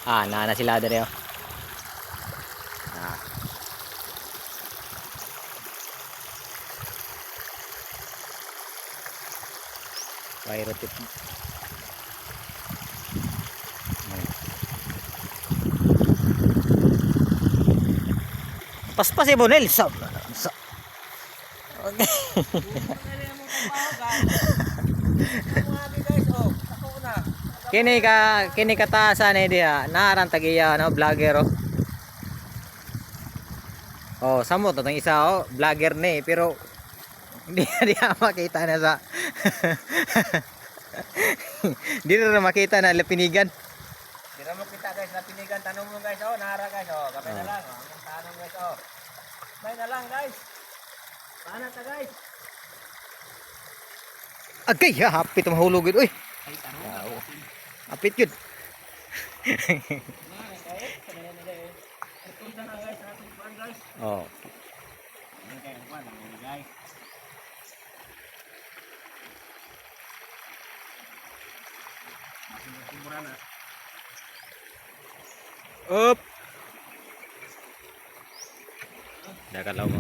Ah, na sila dere oh. Ah. Pyro tip. Paspas si Bonel sa okay. Kini katasan ni dia naran tagiya no vlogger oh. Oh, samot tong isa oh, vlogger ni pero hindi na dia makita na sa Hindi na makita na lapinigan. Hindi na makita guys, lapinigan. Tanong mo guys, oh, nara guys, oh. Kapay na lang, oh. Ang tanong guys, oh. Kapay na lang guys. Paano ta guys? Agay, ha, hapit mahulog yun. Uy, Ay, tanong. hapit yun. Oh. Up. Dakalaw mo.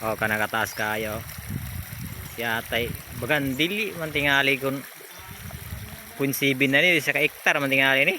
Oh, kana kataas kayo. Si atay, bagan dili man tingali kun 0.7 na ni sa ka hektar man tingali ni.